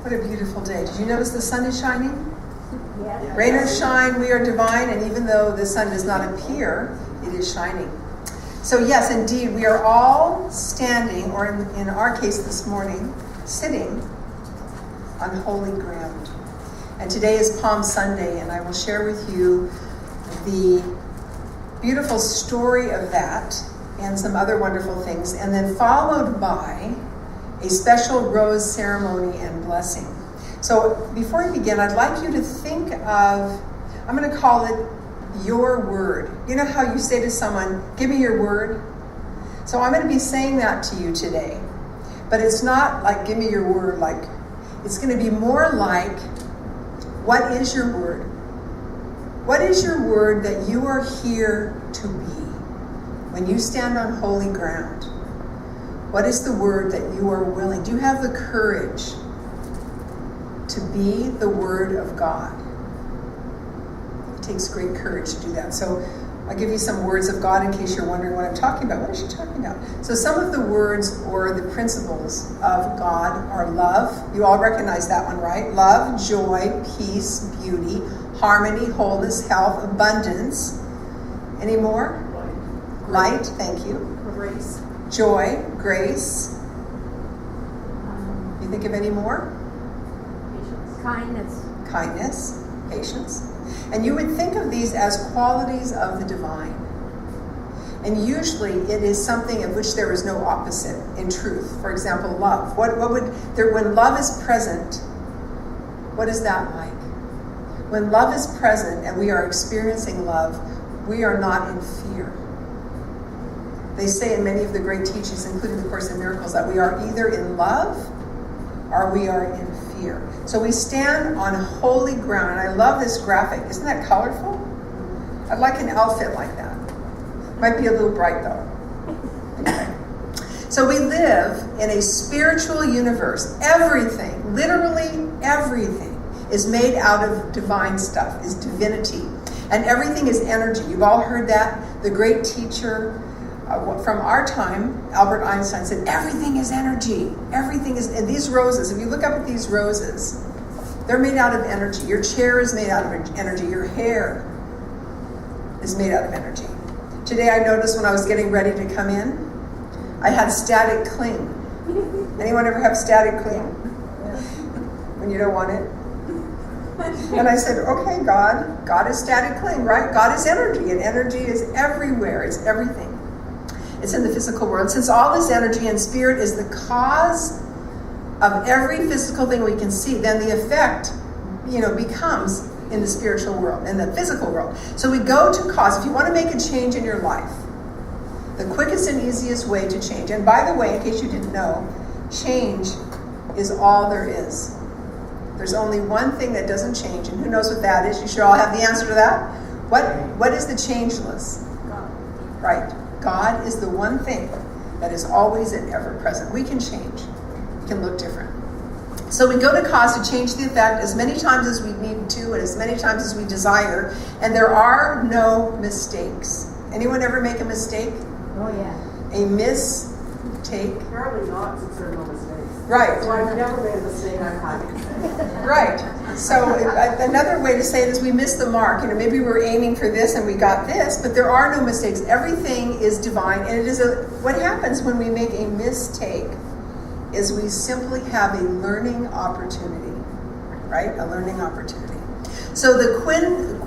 What a beautiful day. Did you notice the sun is shining? Yes. Rain or shine, we are divine, and even though the sun does not appear, it is shining. So yes, indeed, we are all standing, or in our case this morning, sitting on holy ground. And today is Palm Sunday, and I will share with you the beautiful story of that and some other wonderful things, and then followed by a special rose ceremony and blessing. So before we begin, I'd like you to think of, I'm going to call it your word. You know how you say to someone, give me your word? So I'm going to be saying that to you today. But it's not like, give me your word, like, it's going to be more like, what is your word? What is your word that you are here to be when you stand on holy ground? What is the word that you are willing? Do you have the courage to be the word of God? It takes great courage to do that. So I'll give you some words of God in case you're wondering what I'm talking about. What is she talking about? So some of the words or the principles of God are love. You all recognize that one, right? Love, joy, peace, beauty, harmony, wholeness, health, abundance. Any more? Light, thank you. Grace. Joy, grace. You think of any more? Kindness. Kindness, patience. And you would think of these as qualities of the divine. And usually it is something of which there is no opposite in truth. For example, love. When love is present, what is that like? When love is present and we are experiencing love, we are not in fear. They say in many of the great teachings, including the Course in Miracles, that we are either in love or we are in fear. So we stand on holy ground. And I love this graphic. Isn't that colorful? I'd like an outfit like that. Might be a little bright though. Okay. So we live in a spiritual universe. Everything, literally everything, is made out of divine stuff, is divinity. And everything is energy. You've all heard that. The great teacher from our time, Albert Einstein, said, everything is energy. Everything is, and these roses, if you look up at these roses, they're made out of energy. Your chair is made out of energy. Your hair is made out of energy. Today I noticed when I was getting ready to come in, I had static cling. Anyone ever have static cling? When you don't want it? And I said, okay, God is static cling, right? God is energy, and energy is everywhere. It's everything. It's in the physical world. Since all this energy and spirit is the cause of every physical thing we can see, then the effect, becomes in the spiritual world, in the physical world. So we go to cause. If you want to make a change in your life, the quickest and easiest way to change, and by the way, in case you didn't know, change is all there is. There's only one thing that doesn't change, and who knows what that is? You should all have the answer to that. What is the changeless? God. Right. God is the one thing that is always and ever present. We can change. We can look different. So we go to cause to change the effect as many times as we need to and as many times as we desire. And there are no mistakes. Anyone ever make a mistake? Oh, yeah. A mistake. Apparently not, since there are no mistakes. Right. So I've never made a mistake I've had to say. Right. So another way to say it is we missed the mark. Maybe we were aiming for this and we got this, but there are no mistakes. Everything is divine, and it is what happens when we make a mistake is we simply have a learning opportunity, right? A learning opportunity. So the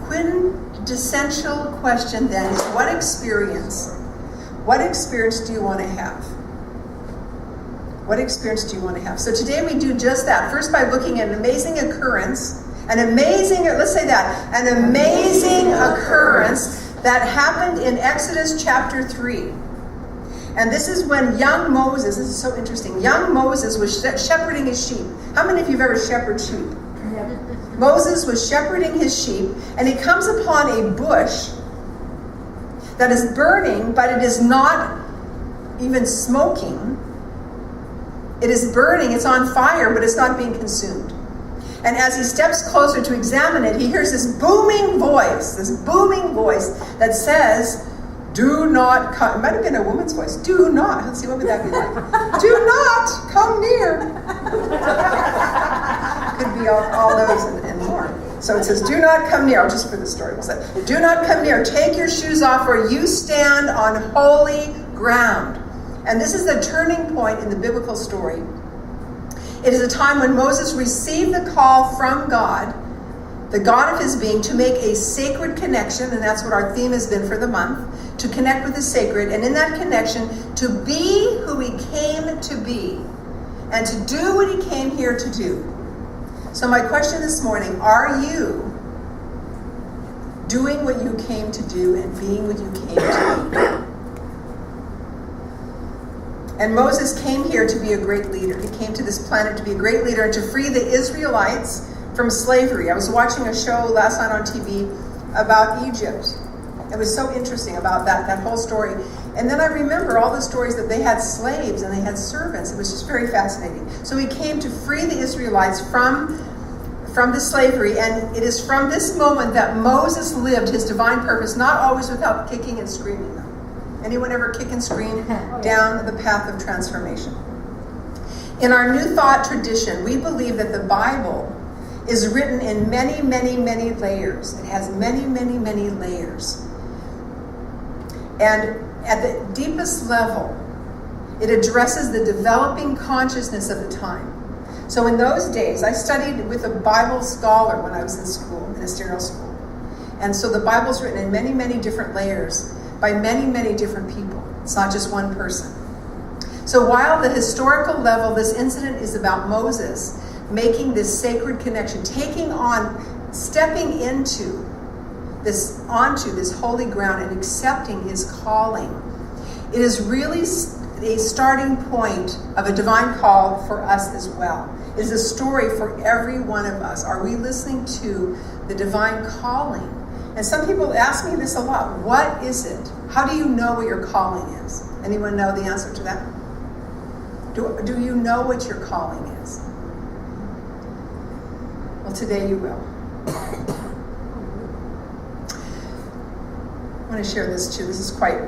quintessential question then is what experience do you want to have? What experience do you want to have? So today we do just that. First by looking at an amazing occurrence, an amazing occurrence that happened in Exodus chapter 3. And this is when young Moses, this is so interesting, young Moses was shepherding his sheep. How many of you have ever shepherded sheep? Yeah. Moses was shepherding his sheep, and he comes upon a bush that is burning, but it is not even smoking. It is burning, it's on fire, but it's not being consumed. And as he steps closer to examine it, he hears this booming voice that says, do not come. It might have been a woman's voice. Do not. Let's see, what would that be like? Do not come near. all those and more. So it says, do not come near. Just for the story, we'll say, do not come near. Take your shoes off, for you stand on holy ground. And this is the turning point in the biblical story. It is a time when Moses received the call from God, the God of his being, to make a sacred connection, and that's what our theme has been for the month, to connect with the sacred, and in that connection, to be who he came to be, and to do what he came here to do. So my question this morning, are you doing what you came to do and being what you came to be? And Moses came here to be a great leader. He came to this planet to be a great leader and to free the Israelites from slavery. I was watching a show last night on TV about Egypt. It was so interesting about that whole story. And then I remember all the stories that they had slaves and they had servants. It was just very fascinating. So he came to free the Israelites from the slavery. And it is from this moment that Moses lived his divine purpose, not always without kicking and screaming. Anyone ever kick and scream down the path of transformation? In our New Thought tradition, we believe that the Bible is written in many, many, many layers. It has many, many, many layers. And at the deepest level, it addresses the developing consciousness of the time. So in those days, I studied with a Bible scholar when I was in school, ministerial school. And so the Bible's written in many, many different layers by many, many different people. It's not just one person. So while the historical level, this incident is about Moses making this sacred connection, stepping onto this holy ground and accepting his calling. It is really a starting point of a divine call for us as well. It is a story for every one of us. Are we listening to the divine calling? And some people ask me this a lot. What is it? How do you know what your calling is? Anyone know the answer to that? Do you know what your calling is? Well, today you will. I want to share this too.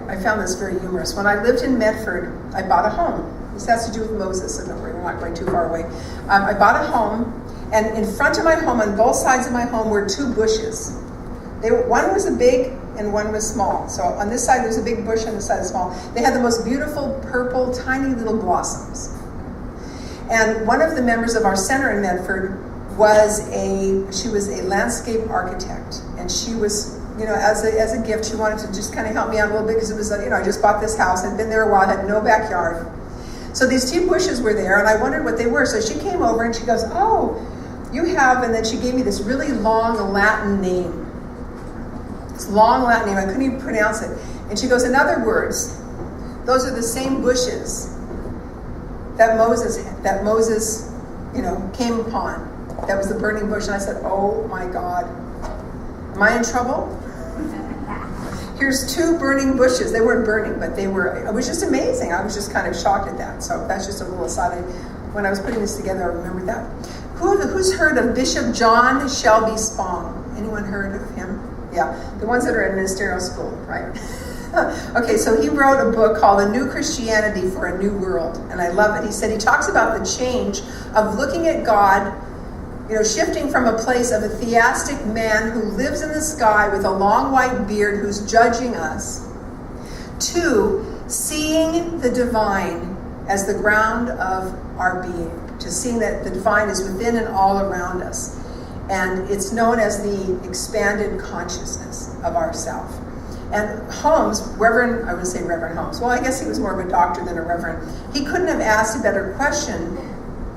I found this very humorous. When I lived in Medford, I bought a home. This has to do with Moses, so don't worry, we're not going too far away. I bought a home, and in front of my home, on both sides of my home, were two bushes. One was a big and one was small. So on this side, there's a big bush, on this side is small. They had the most beautiful purple, tiny little blossoms. And one of the members of our center in Medford she was a landscape architect, and she was, as a gift, she wanted to just kind of help me out a little bit because it was, I just bought this house, had been there a while, had no backyard. So these two bushes were there, and I wondered what they were. So she came over and she goes, "Oh, you have," and then she gave me this really long Latin name. This long Latin name, I couldn't even pronounce it. And she goes, "In other words, those are the same bushes that Moses, came upon. That was the burning bush." And I said, "Oh my God, am I in trouble? Here's two burning bushes." They weren't burning, but it was just amazing. I was just kind of shocked at that. So that's just a little aside. When I was putting this together, I remembered that. Who's heard of Bishop John Shelby Spong? Anyone heard of him? Yeah, the ones that are in ministerial school, right? Okay, so he wrote a book called A New Christianity for a New World, and I love it. He said he talks about the change of looking at God, shifting from a place of a theistic man who lives in the sky with a long white beard who's judging us, to seeing the divine as the ground of our being, to seeing that the divine is within and all around us. And it's known as the expanded consciousness of ourself. And Holmes, I would say Reverend Holmes, well, I guess he was more of a doctor than a reverend. He couldn't have asked a better question.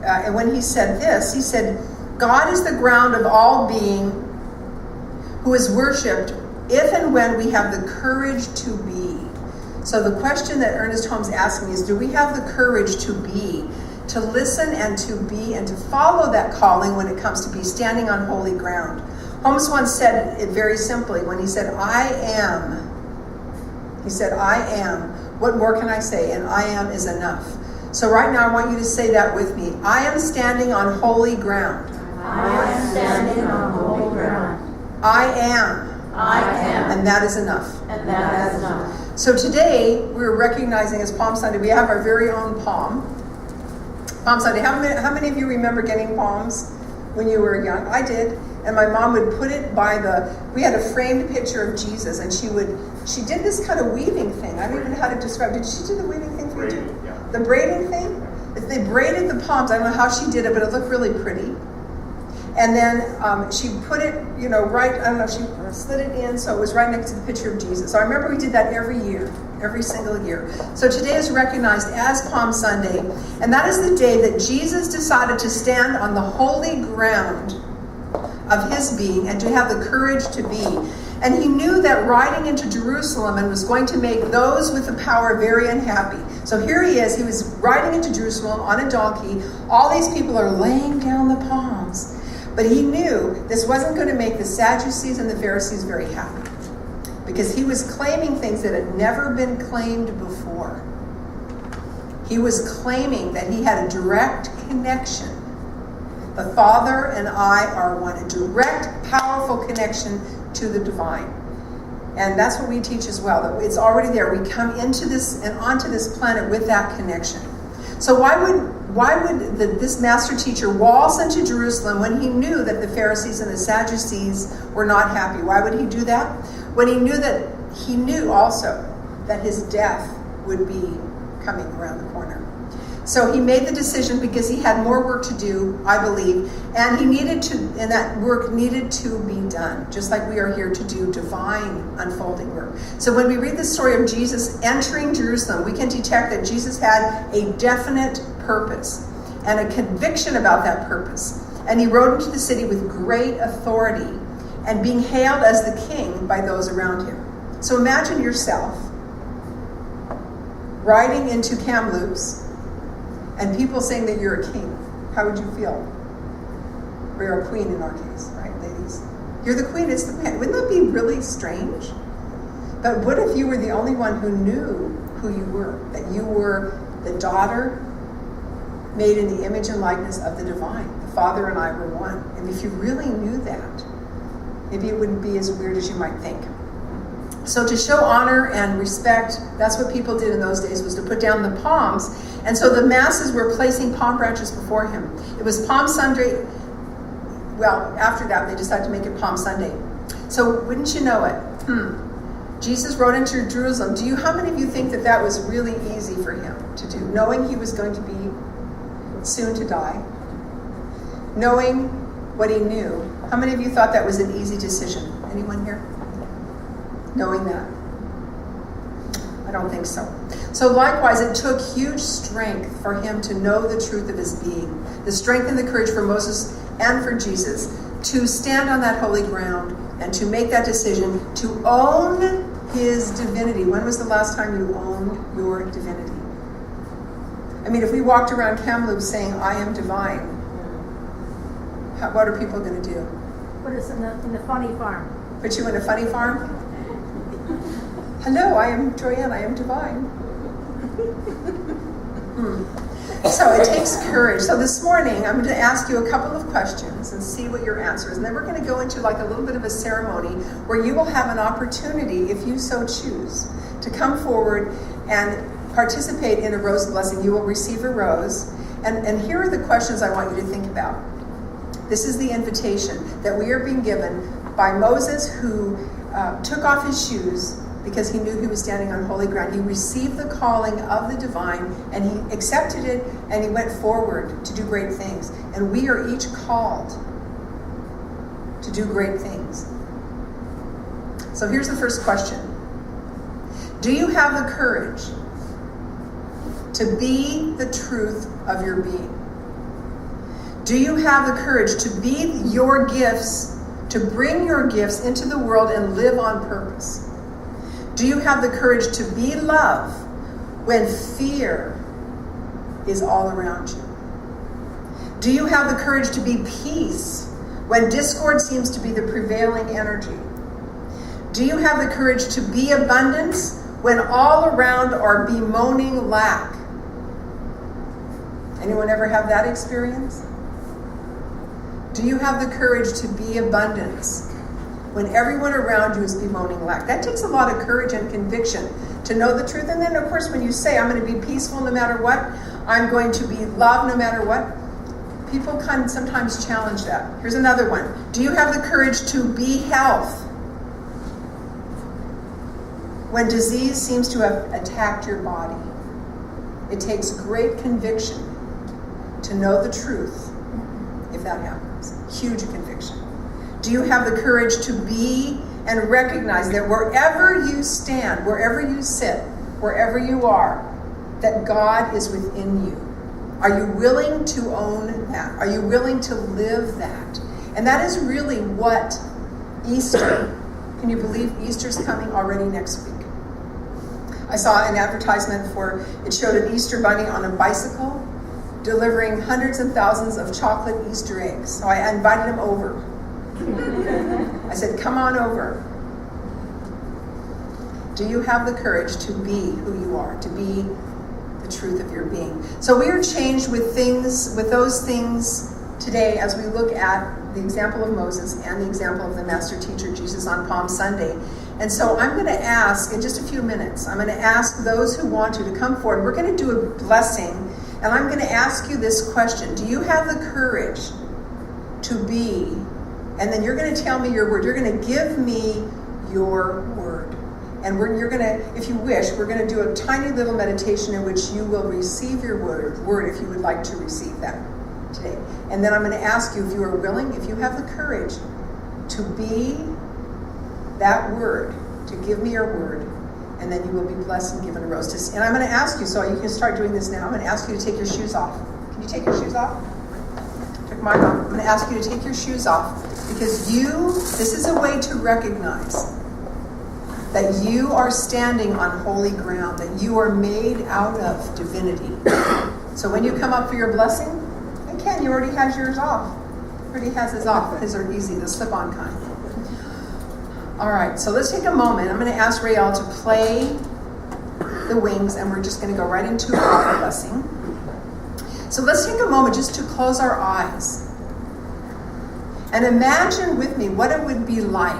And when he said this, he said, "God is the ground of all being who is worshipped if and when we have the courage to be." So the question that Ernest Holmes asked me is, do we have the courage to be, to listen and to be and to follow that calling when it comes to be standing on holy ground? Holmes once said it very simply when he said, "I am." He said, "I am. What more can I say?" And "I am" is enough. So right now I want you to say that with me. I am standing on holy ground. I am standing on holy ground. I am. I am. And that is enough. And that is enough. So today we're recognizing as Palm Sunday, we have our very own palm. Palm Sunday. How many of you remember getting palms? when you were young? I did. And my mom would put it we had a framed picture of Jesus, and she did this kind of weaving thing. I don't even know how to describe it. Did she do the weaving thing for you too? Yeah. The braiding thing? They braided the palms. I don't know how she did it, but it looked really pretty. And then she put it, right, I don't know, she slid it in so it was right next to the picture of Jesus. So I remember we did that every year, every single year. So today is recognized as Palm Sunday, and that is the day that Jesus decided to stand on the holy ground of his being and to have the courage to be. And he knew that riding into Jerusalem and was going to make those with the power very unhappy. So here he is, he was riding into Jerusalem on a donkey. All these people are laying down the palms. But he knew this wasn't going to make the Sadducees and the Pharisees very happy, because he was claiming things that had never been claimed before. He was claiming that he had a direct connection. The Father and I are one, a direct, powerful connection to the divine. And that's what we teach as well, that it's already there. We come into this and onto this planet with that connection. So why would this master teacher waltz into Jerusalem when he knew that the Pharisees and the Sadducees were not happy? Why would he do that? When he knew also that his death would be coming around the corner. So he made the decision because he had more work to do, I believe, and that work needed to be done, just like we are here to do divine unfolding work. So when we read the story of Jesus entering Jerusalem, we can detect that Jesus had a definite purpose and a conviction about that purpose. And he rode into the city with great authority and being hailed as the king by those around him. So imagine yourself riding into Kamloops and people saying that you're a king. How would you feel? Or you're a queen in our case, right, ladies? You're the queen, it's the man. Wouldn't that be really strange? But what if you were the only one who knew who you were? That you were the daughter made in the image and likeness of the divine. The Father and I were one. And if you really knew that, maybe it wouldn't be as weird as you might think. So to show honor and respect, that's what people did in those days, was to put down the palms. And so the masses were placing palm branches before him. It was Palm Sunday. Well, after that, they decided to make it Palm Sunday. So wouldn't you know it? Jesus rode into Jerusalem. How many of you think that was really easy for him to do? Knowing he was going to be soon to die. Knowing what he knew. How many of you thought that was an easy decision? Anyone here? Knowing that? I don't think so. So likewise, it took huge strength for him to know the truth of his being. The strength and the courage for Moses and for Jesus to stand on that holy ground and to make that decision to own his divinity. When was the last time you owned your divinity? I mean, if we walked around Kamloops saying, I am divine, what are people going to do? Put us in the funny farm. Put you in a funny farm? Hello, I am Joy-anne, I am divine. So it takes courage. So this morning, I'm going to ask you a couple of questions and see what your answer is. And then we're going to go into like a little bit of a ceremony where you will have an opportunity, if you so choose, to come forward and participate in a rose blessing. You will receive a rose. And here are the questions I want you to think about. This is the invitation that we are being given by Moses, who took off his shoes because he knew he was standing on holy ground. He received the calling of the divine, and he accepted it, and he went forward to do great things. And we are each called to do great things. So here's the first question. Do you have the courage to be the truth of your being? Do you have the courage to be your gifts, to bring your gifts into the world and live on purpose? Do you have the courage to be love when fear is all around you? Do you have the courage to be peace when discord seems to be the prevailing energy? Do you have the courage to be abundance when all around are bemoaning lack? Anyone ever have that experience? Do you have the courage to be abundance when everyone around you is bemoaning lack? That takes a lot of courage and conviction to know the truth. And then, of course, when you say, I'm going to be peaceful no matter what, I'm going to be love no matter what, People can sometimes challenge that. Here's another one. Do you have the courage to be health when disease seems to have attacked your body? It takes great conviction to know the truth if that happens. Huge conviction. Do you have the courage to be and recognize that wherever you stand, wherever you sit, wherever you are, that God is within you? Are you willing to own that? Are you willing to live that? And that is really what Easter, can you believe Easter's coming already next week? I saw an advertisement it showed an Easter bunny on a bicycle delivering hundreds and thousands of chocolate Easter eggs. So I invited him over. I said, come on over. Do you have the courage to be who you are, to be the truth of your being? So we are changed with those things today as we look at the example of Moses and the example of the Master Teacher, Jesus, on Palm Sunday. And so I'm going to ask, in just a few minutes, I'm going to ask those who want to come forward. We're going to do a blessing, and I'm going to ask you this question. Do you have the courage to be? And then you're going to tell me your word. You're going to give me your word. And you're going to, if you wish, we're going to do a tiny little meditation in which you will receive your word if you would like to receive that today. And then I'm going to ask you if you are willing, if you have the courage to be that word, to give me your word, and then you will be blessed and given a rose. And I'm going to ask you, so you can start doing this now, I'm going to ask you to take your shoes off. Can you take your shoes off? Took mine off. I'm going to ask you to take your shoes off, because this is a way to recognize that you are standing on holy ground, that you are made out of divinity. So when you come up for your blessing, and Ken, you already has yours off. Already has his off. His are easy, the slip-on kind. All right, so let's take a moment. I'm going to ask Rael to play the wings, and we're just going to go right into our blessing. So let's take a moment just to close our eyes and imagine with me what it would be like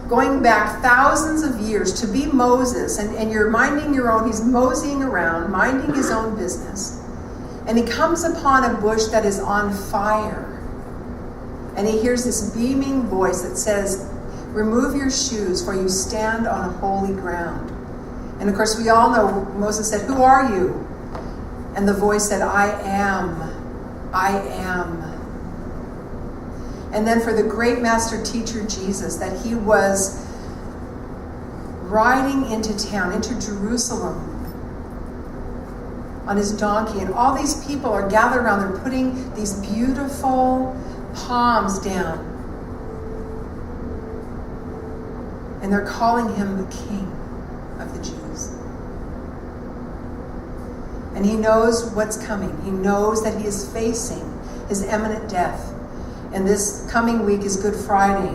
going back thousands of years to be Moses, and you're minding your own, he's moseying around, minding his own business, and he comes upon a bush that is on fire. And he hears this beaming voice that says, remove your shoes, for you stand on holy ground. And of course, we all know Moses said, who are you? And the voice said, I am. And then for the great Master Teacher Jesus, that he was riding into town, into Jerusalem, on his donkey. And all these people are gathered around. They're putting these beautiful palms down, and they're calling him the King of the Jews. And he knows what's coming. He knows that he is facing his imminent death. And this coming week is Good Friday,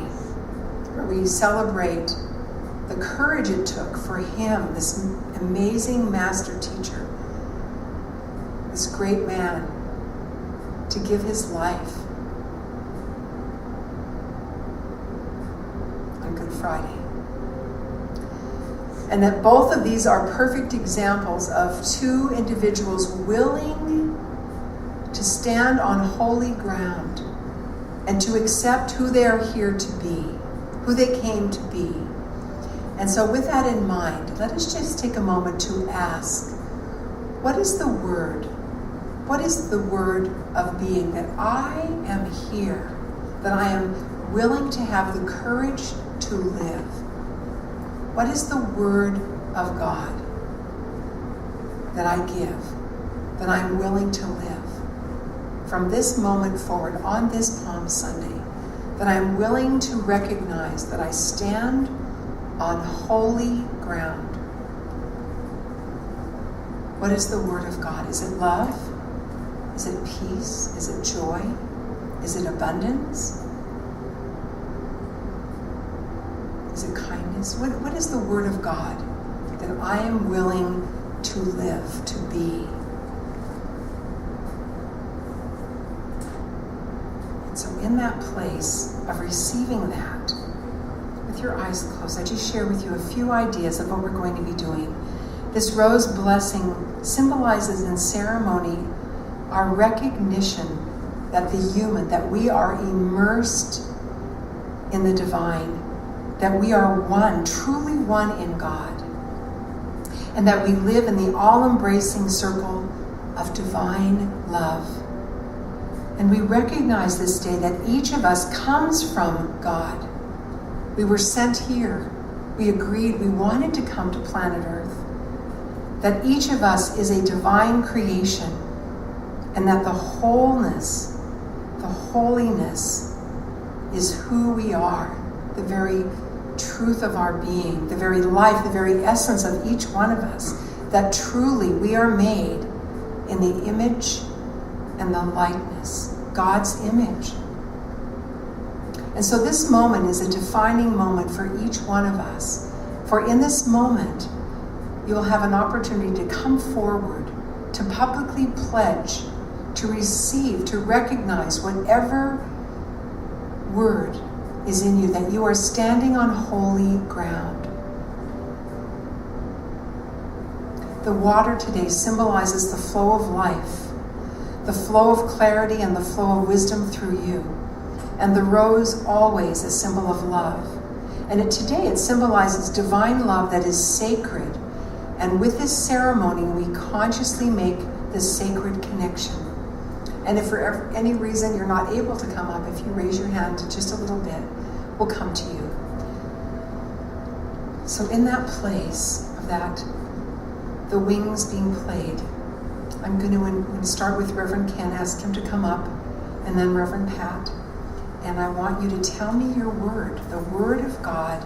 where we celebrate the courage it took for him, this amazing Master Teacher, this great man, to give his life Friday. And that both of these are perfect examples of two individuals willing to stand on holy ground and to accept who they are here to be, who they came to be. And so with that in mind, let us just take a moment to ask, what is the word? What is the word of being that I am here, that I am willing to have the courage to live? What is the word of God that I give, that I'm willing to live from this moment forward on this Palm Sunday, that I'm willing to recognize that I stand on holy ground? What is the word of God? Is it love? Is it peace? Is it joy? Is it abundance? Is it kindness? What is the word of God that I am willing to live, to be? And so in that place of receiving that, with your eyes closed, I just share with you a few ideas of what we're going to be doing. This rose blessing symbolizes in ceremony our recognition that that we are immersed in the divine, that we are one, truly one in God, and that we live in the all-embracing circle of divine love. And we recognize this day that each of us comes from God. We were sent here. We agreed we wanted to come to planet Earth. That each of us is a divine creation, and that the wholeness, the holiness is who we are, the very truth of our being, the very life, the very essence of each one of us, that truly we are made in the image and the likeness, God's image. And so this moment is a defining moment for each one of us. For in this moment, you'll have an opportunity to come forward, to publicly pledge, to receive, to recognize whatever word is in you, that you are standing on holy ground. The water today symbolizes the flow of life, the flow of clarity and the flow of wisdom through you. And the rose, always a symbol of love. And today it symbolizes divine love that is sacred. And with this ceremony, we consciously make this sacred connection. And if for any reason you're not able to come up, if you raise your hand just a little bit, we'll come to you. So in that place of that, the wings being played, I'm going to start with Reverend Ken, ask him to come up, and then Reverend Pat. And I want you to tell me your word, the word of God,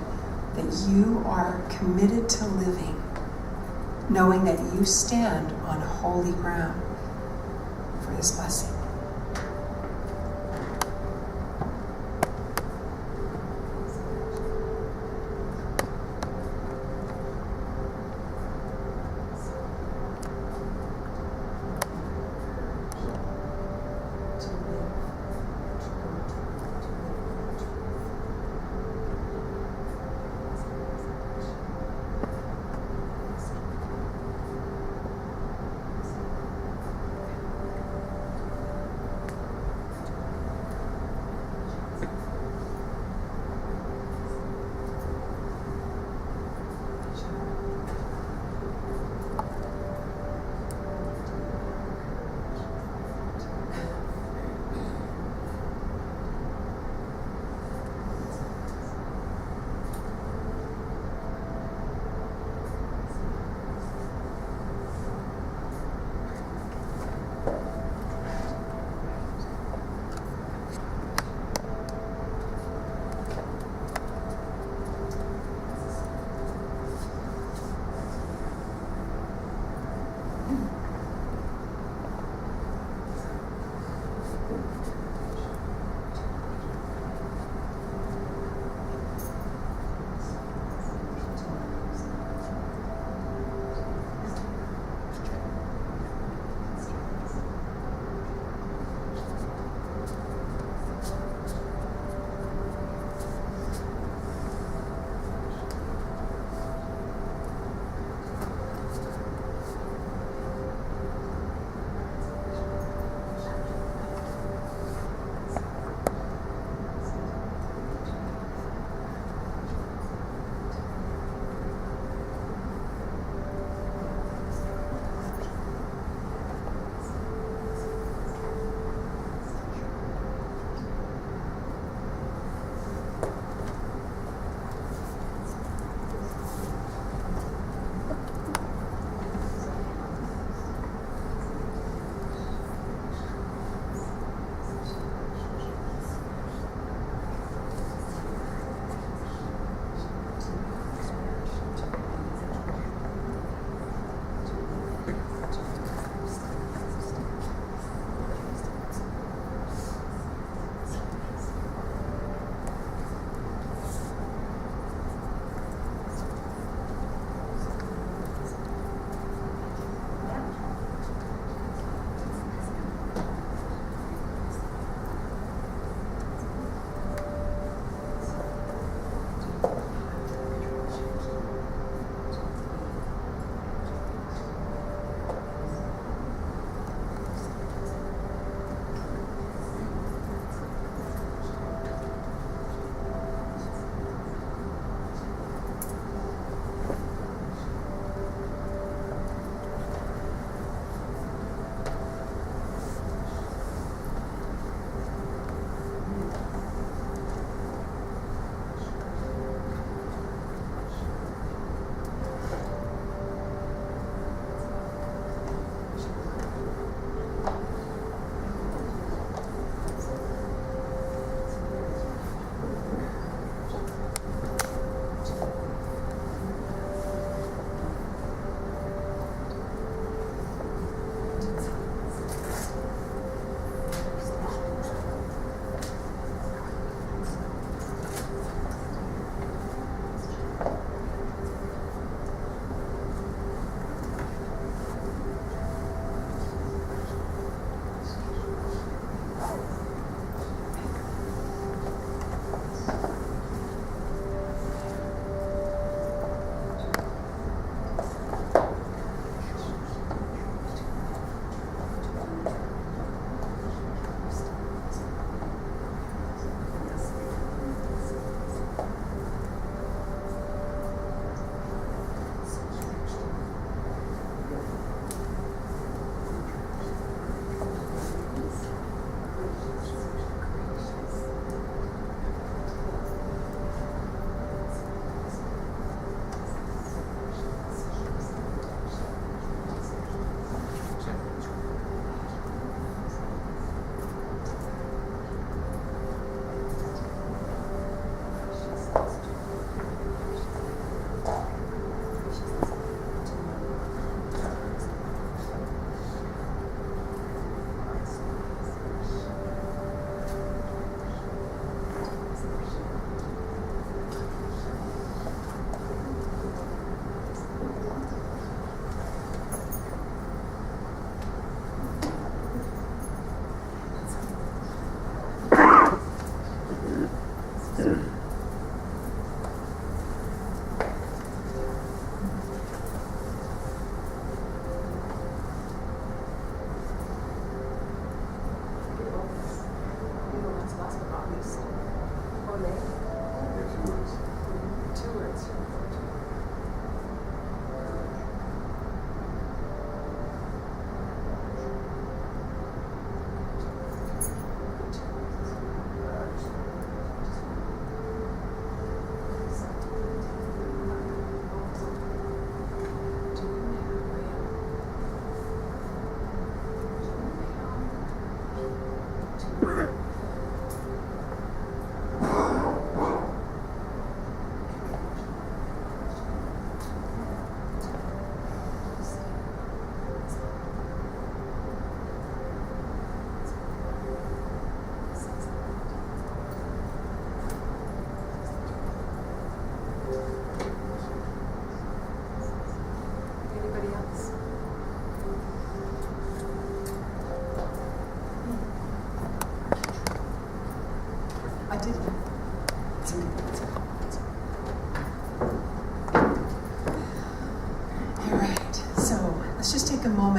that you are committed to living, knowing that you stand on holy ground for this blessing.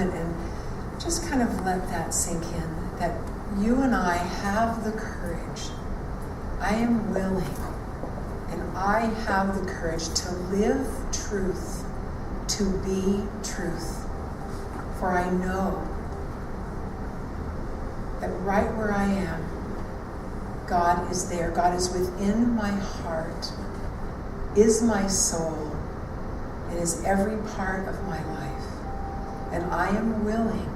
moment and just kind of let that sink in, that you and I have the courage. I am willing, and I have the courage to live truth, to be truth. For I know that right where I am, God is there. God is within my heart, is my soul, and is every part of my life. And I am willing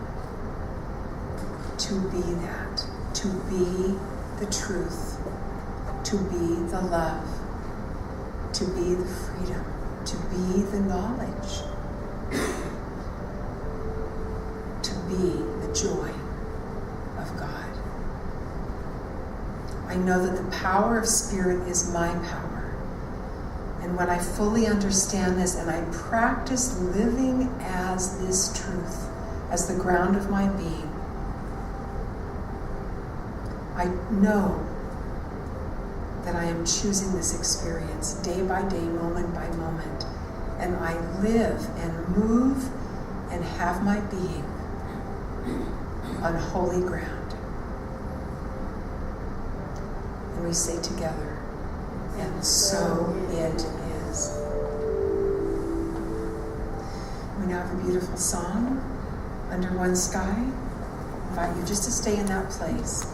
to be that, to be the truth, to be the love, to be the freedom, to be the knowledge, to be the joy of God. I know that the power of Spirit is my power. And when I fully understand this and I practice living as this truth, as the ground of my being, I know that I am choosing this experience day by day, moment by moment. And I live and move and have my being on holy ground. And we say together, and so it is. We now have a beautiful song, Under One Sky. I invite you just to stay in that place.